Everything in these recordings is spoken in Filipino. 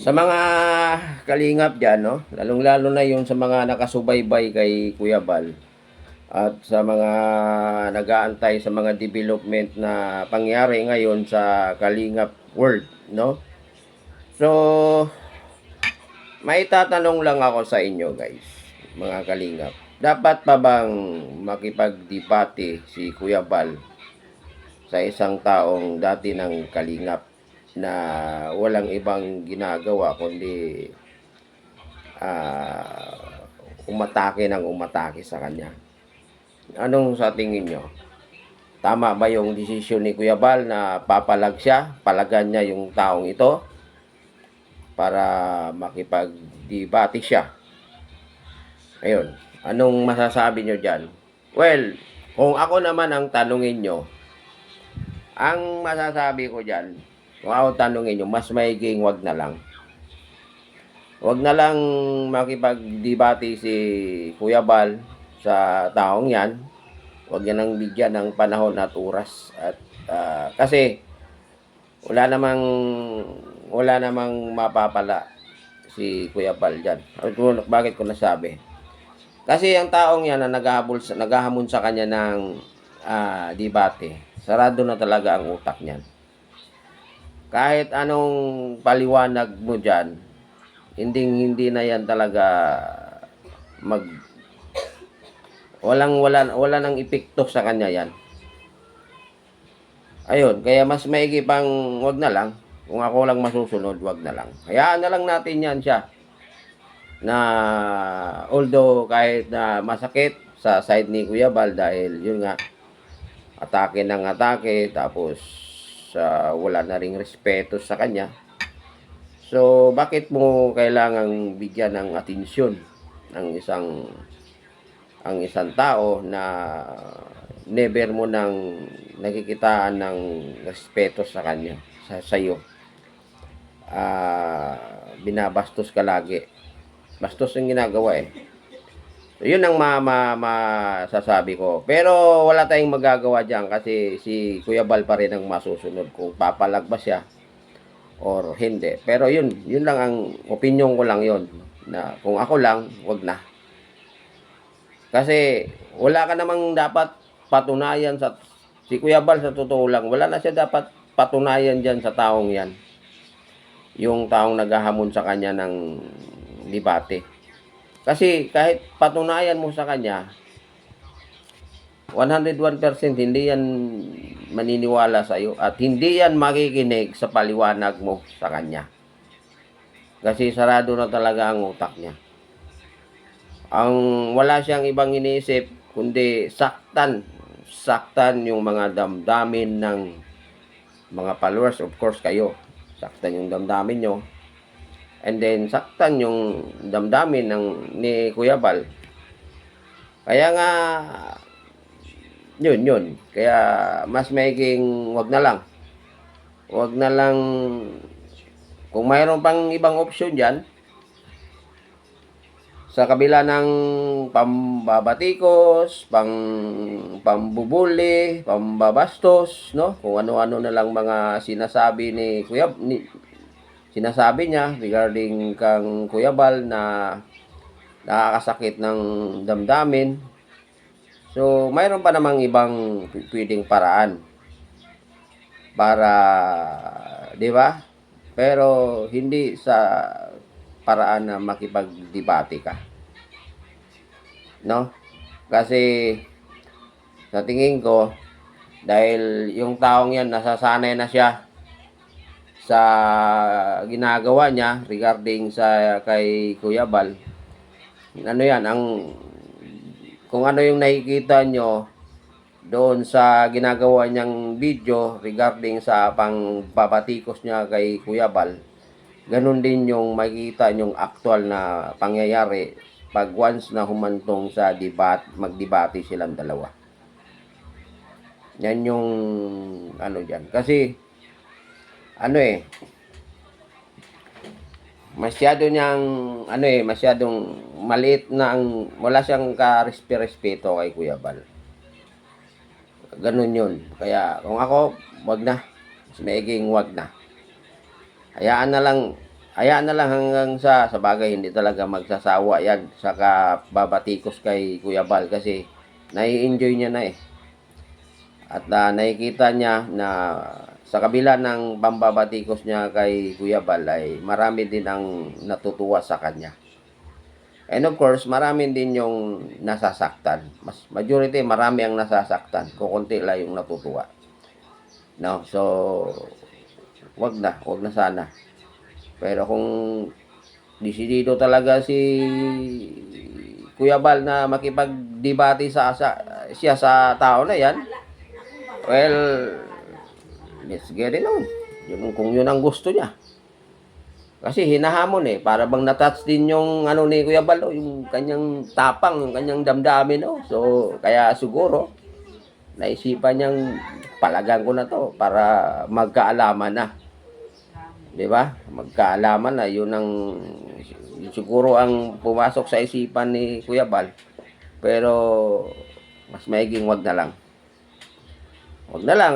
Sa mga kalingap diyan 'no, lalong-lalo na yung sa mga nakasubaybay kay Kuya Bal at sa mga nag-aantay sa mga development na pangyari ngayon sa Kalingap world 'no. So, maitatanong lang ako sa inyo guys, mga kalingap. Dapat pa bang makipagdebate si Kuya Bal sa isang taong dati ng kalingap na walang ibang ginagawa kundi umatake ng umatake sa kanya? Anong sa tingin nyo? Tama ba yung desisyon ni Kuya Bal na papalag siya, palagan niya yung taong ito para makipagdebate siya? Ayun, anong masasabi nyo dyan? Well, kung ako naman ang tanungin nyo, ang masasabi ko dyan, kung ako tanungin nyo, mas maiging wag na lang. Wag na lang makipagdebate si Kuya Bal sa taong yan. Wag niya nang bigyan ng panahon at oras at kasi wala namang mapapala si Kuya Bal diyan. Bakit ko nasabi? Kasi ang taong yan na naghahamon sa kanya ng debate, sarado na talaga ang utak niyan. Kahit anong paliwanag mo diyan, hindi na yan talaga mag wala nang epekto sa kanya yan. Ayun, kaya mas maigi pang wag na lang. Kung ako lang masusunod, wag na lang. Hayaan na lang natin yan siya. Na although kahit na masakit sa side ni Kuya Bal dahil yun nga, atake ng atake, tapos wala na ring respeto sa kanya. So, bakit mo kailangang bigyan ng atensyon ng ang isang tao na never mo nang nakikitaan ng respeto sa kanya, sa iyo. Binabastos ka lagi. Bastos yung ginagawa eh. So, yun ang masasabi ko. Pero wala tayong magagawa diyan kasi si Kuya Bal pa rin ang masusunod kung papalag ba siya or hindi. Pero yun lang ang opinion ko lang yun. Na kung ako lang, wag na. Kasi wala ka namang dapat patunayan sa si Kuya Bal, sa totoo lang. Wala na siya dapat patunayan diyan sa taong yan. Yung taong naghahamon sa kanya ng debate. Kasi kahit patunayan mo sa kanya, 101% hindi yan maniniwala sa iyo at hindi yan makikinig sa paliwanag mo sa kanya. Kasi sarado na talaga ang utak niya. Ang wala siyang ibang iniisip kundi saktan yung mga damdamin ng mga followers, of course kayo. Saktan yung damdamin nyo. And then saktan yung damdamin ni Kuya Bal. Kaya nga yun. Kaya mas maiging wag na lang. Wag na lang, kung mayroon pang ibang option diyan sa kabila ng pambabatikos, pambubuli, pambabastos, no? Kung ano-ano na lang mga sinasabi sinasabi niya regarding kang Kuya Bal na nakakasakit ng damdamin. So, mayroon pa namang ibang pwedeng paraan para, 'di ba? Pero hindi sa paraan na makipagdebate ka. No? Kasi sa tingin ko, dahil yung taong yan nasasanay na siya sa ginagawa niya regarding sa kay Kuya Bal. Ano yan, kung ano yung nakikita nyo doon sa ginagawa niyang video regarding sa pangbabatikos niya kay Kuya Bal, ganun din yung makikita yung actual na pangyayari pag once na humantong sa magdebate silang dalawa. Yan yung ano dyan. Kasi masyadong maliit na wala siyang ka-respeto kay Kuya Bal. Ganun yun. Kaya kung ako, wag na. Mas maiging wag na. Hayaan na lang Hayaan na lang hanggang sa bagay hindi talaga magsasawa yan saka babatikos kay Kuya Bal kasi nai-enjoy niya na eh. At nakikita niya na sa kabila ng pambabatikos niya kay Kuya Bal ay marami din ang natutuwa sa kanya. And of course, marami din yung nasasaktan. Mas majority, marami ang nasasaktan. Kukunti lang yung natutuwa. No? So, wag na sana. Pero kung desidido talaga si Kuya Bal na makipagdebate siya sa tao na yan, well, let's get it on. Kung yun ang gusto niya. Kasi hinahamon eh, para bang natouch din yung ano ni Kuya Bal, yung kanyang tapang, yung kanyang damdamin. So, kaya siguro, naisipan niyang palagan ko na to para magkaalaman na. 'Di ba? Magkaalaman na yun ang siguro ang pumasok sa isipan ni Kuya Bal. Pero mas maiging wag na lang. Wag na lang,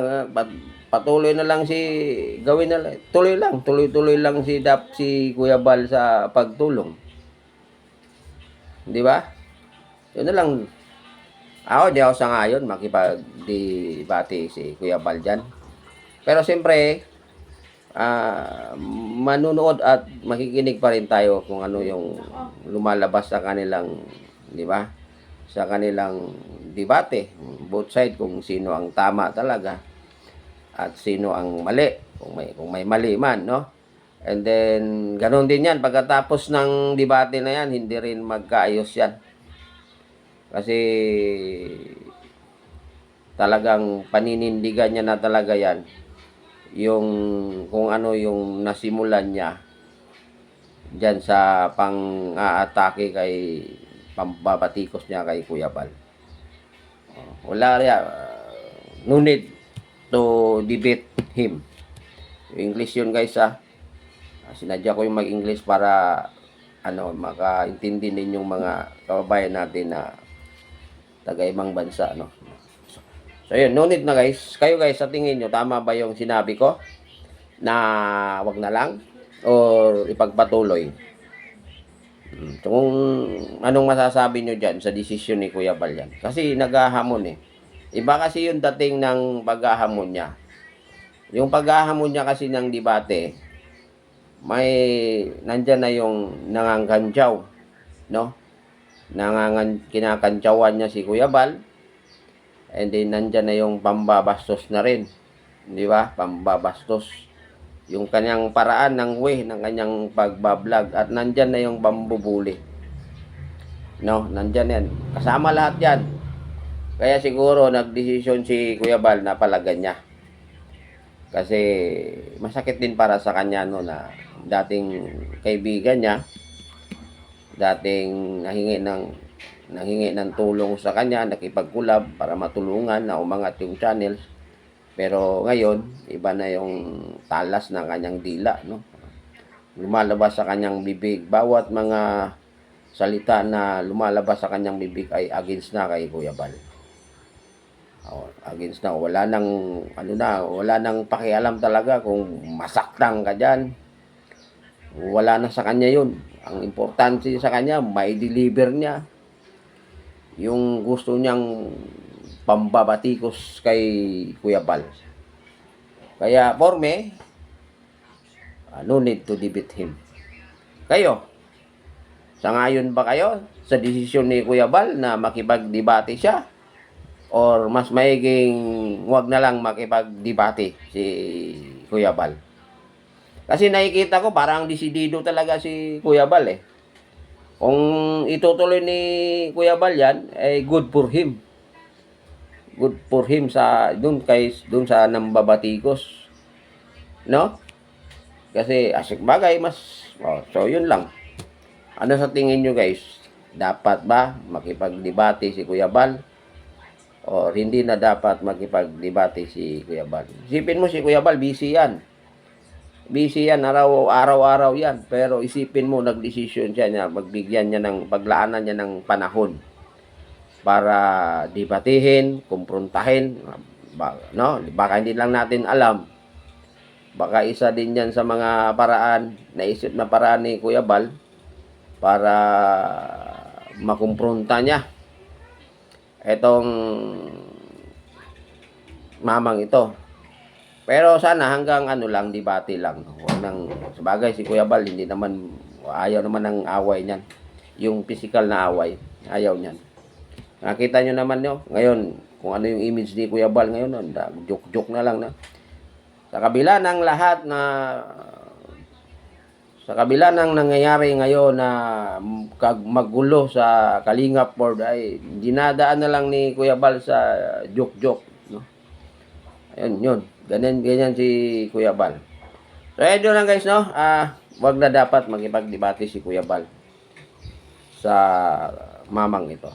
patuloy na lang gawin na lang. Tuloy-tuloy lang si Kuya Bal sa pagtulong. 'Di ba? Yun na lang. Di ako sangayon makipag-debate si Kuya Bal dyan. Pero siyempre, manunood at makikinig pa rin tayo kung ano yung lumalabas sa kanilang, di ba? Sa kanilang debate, both side kung sino ang tama talaga at sino ang mali, kung may mali man, no? And then ganoon din 'yan pagkatapos ng debate na 'yan, hindi rin magkaayos 'yan. Kasi talagang paninindigan niya na talaga 'yan yung kung ano yung nasimulan niya diyan sa pang-aatake kay pambabatikos niya kay Kuya Bal. Wala rin, no need to debate him. English yun guys sinadya ko yung mag-English para makaintindi din yung mga kababayan natin na taga-ibang bansa, no? So yun, no need na guys. Kayo guys, sa tingin nyo, tama ba yung sinabi ko na wag na lang or ipagpatuloy? So, kung anong masasabi nyo dyan sa desisyon ni Kuya Bal yan? Kasi naghahamon eh. Iba kasi yung dating ng paghahamon niya. Yung paghahamon niya kasi ng debate, nandyan na yung nangangkantsaw, no? Kinakantsawan niya si Kuya Bal. And then nandyan na yung pambabastos na rin. Di ba? Pambabastos. Yung kanyang paraan ng ng kanyang pagbablog. At nandyan na yung pambubuli. No? Nandyan yan. Kasama lahat yan. Kaya siguro nagdesisyon si Kuya Bal na palagan niya. Kasi masakit din para sa kanya no, na dating kaibigan niya. Dating nanghingi ng tulong sa kanya, nakipagkulab para matulungan na umangat yung channels. Pero ngayon, iba na yung talas ng kanyang dila, no? Lumalabas sa kanyang bibig. Bawat mga salita na lumalabas sa kanyang bibig ay against na kay Kuya Bal. Against na. Wala nang pakialam talaga kung masaktan ka dyan. Wala na sa kanya yun. Ang importante sa kanya, may deliver niya yung gusto niyang pambabatikos kay Kuya Bal. Kaya for me, no need to debate him. Kayo, sangayon ba kayo sa desisyon ni Kuya Bal na makipagdebate siya? Or mas maiging wag na lang makipagdebate si Kuya Bal? Kasi nakikita ko parang desidido talaga si Kuya Bal eh. Kung itutuloy ni Kuya Bal yan, good for him. Good for him dun sa nambabatikos. No? Kasi asik bagay so yun lang. Ano sa tingin nyo guys? Dapat ba makipagdebate si Kuya Bal? O hindi na dapat makipagdebate si Kuya Bal? Isipin mo si Kuya Bal, busy yan. Busy yan, araw-araw yan. Pero isipin mo, nagdesisyon siya niya, paglaanan niya ng panahon para debatehin, kumprontahin, no? Baka hindi lang natin alam Baka isa din yan sa mga paraan, naisip na paraan ni Kuya Bal para makumpronta niya etong mamang ito. Pero sana hanggang ano lang, debate lang. Huwag nang, sabagay si Kuya Bal, hindi naman, ayaw naman ng away niyan. Yung physical na away, ayaw niyan. Nakita nyo naman nyo, ngayon, kung ano yung image ni Kuya Bal ngayon, joke-joke na lang na. Sa kabila ng lahat na, sa kabila ng nangyayari ngayon na magulo sa Kalingap board ay dinadaan na lang ni Kuya Bal sa joke-joke. No? Ayun, yun. Ganyan si Kuya Bal. So, ayun lang guys, no? Wag na dapat makipagdebate si Kuya Bal sa mamang ito.